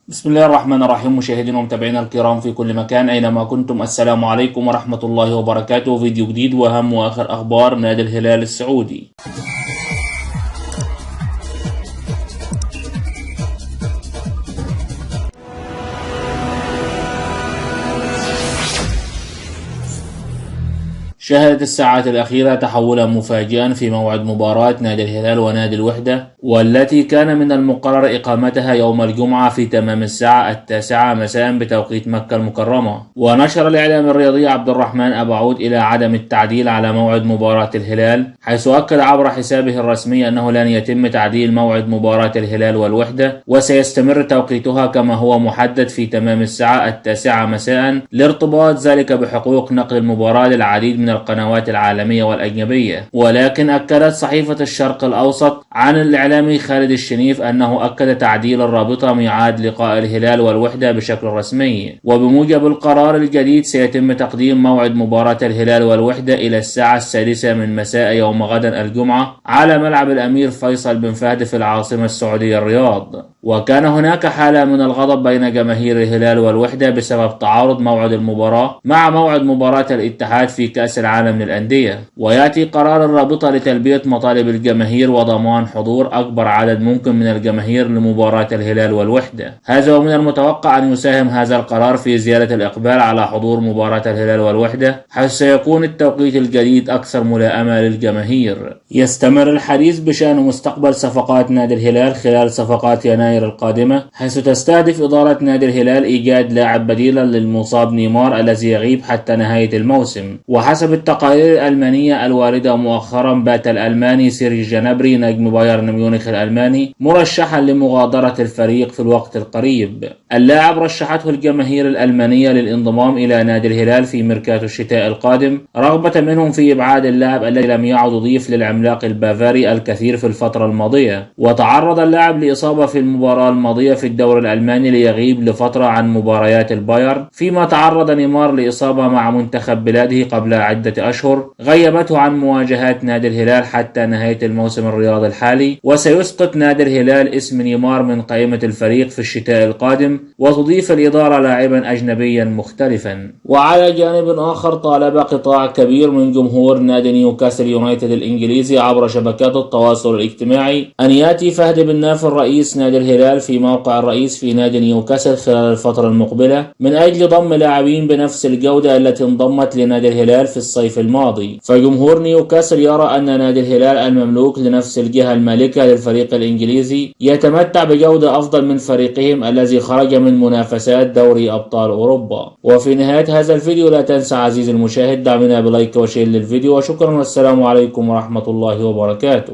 بسم الله الرحمن الرحيم. مشاهدينا ومتابعينا الكرام في كل مكان أينما كنتم، السلام عليكم ورحمة الله وبركاته. فيديو جديد وأهم وآخر أخبار نادي الهلال السعودي. شهدت الساعات الأخيرة تحولا مفاجئا في موعد مباراة نادي الهلال ونادي الوحدة، والتي كان من المقرر إقامتها يوم الجمعة في تمام الساعة 9 مساء بتوقيت مكة المكرمة. ونشر الإعلام الرياضي عبد الرحمن أبو عود إلى عدم التعديل على موعد مباراة الهلال، حيث أكد عبر حسابه الرسمي أنه لن يتم تعديل موعد مباراة الهلال والوحدة، وسيستمر توقيتها كما هو محدد في تمام الساعة 9 مساء، لارتباط ذلك بحقوق نقل المباراة للعديد من القنوات العالمية والأجنبية. ولكن أكدت صحيفة الشرق الأوسط عن الإعلامي خالد الشنيف أنه أكد تعديل الرابطة ميعاد لقاء الهلال والوحدة بشكل رسمي، وبموجب القرار الجديد سيتم تقديم موعد مباراة الهلال والوحدة إلى الساعة 6 من مساء يوم غدا الجمعة على ملعب الأمير فيصل بن فهد في العاصمة السعودية الرياض. وكان هناك حالة من الغضب بين جماهير الهلال والوحدة بسبب تعارض موعد المباراة مع موعد مباراة الاتحاد في كأس العالم للأندية، ويأتي قرار الرابطة لتلبية مطالب الجماهير وضمان حضور أكبر عدد ممكن من الجماهير لمباراة الهلال والوحدة. هذا ومن المتوقع أن يساهم هذا القرار في زيادة الإقبال على حضور مباراة الهلال والوحدة، حيث سيكون التوقيت الجديد أكثر ملائمة للجماهير. يستمر الحديث بشأن مستقبل صفقات نادي الهلال خلال صفقات يناير القادمة، حيث تستهدف إدارة نادي الهلال إيجاد لاعب بديلا للمصاب نيمار الذي يغيب حتى نهاية الموسم. وحسب التقارير الألمانية الواردة مؤخرا، بات الألماني سيرجي جنابري نجم بايرن ميونخ الألماني مرشحا لمغادرة الفريق في الوقت القريب. اللاعب رشحته الجماهير الألمانية للانضمام إلى نادي الهلال في ميركاتو الشتاء القادم، رغبة منهم في إبعاد اللاعب الذي لم يعد يضيف للعملاق البافاري الكثير في الفترة الماضية. وتعرض اللاعب لإصابة في المباراة الماضية في الدوري الألماني ليغيب لفترة عن مباريات البايرن، فيما تعرض نيمار لإصابة مع منتخب بلاده قبل عدة أشهر غيبته عن مواجهات نادي الهلال حتى نهاية الموسم الرياضي الحالي. وسيسقط نادي الهلال اسم نيمار من قائمة الفريق في الشتاء القادم، وتضيف الإدارة لاعبا أجنبيا مختلفا. وعلى جانب آخر، طالب قطاع كبير من جمهور نادي نيوكاسل يونايتد الإنجليزي عبر شبكات التواصل الاجتماعي أن يأتي فهد بن نافل رئيس نادي الهلال في موقع الرئيس في نادي نيوكاسل خلال الفترة المقبلة من أجل ضم لاعبين بنفس الجودة التي انضمت لنادي الهلال في الصيف الماضي. فجمهور نيوكاسل يرى أن نادي الهلال المملوك لنفس الجهة المالكة للفريق الإنجليزي يتمتع بجودة أفضل من فريقهم الذي خرج من منافسات دوري أبطال أوروبا. وفي نهاية هذا الفيديو لا تنسى عزيزي المشاهد دعمنا بلايك وشير للفيديو، وشكرا والسلام عليكم ورحمة الله وبركاته.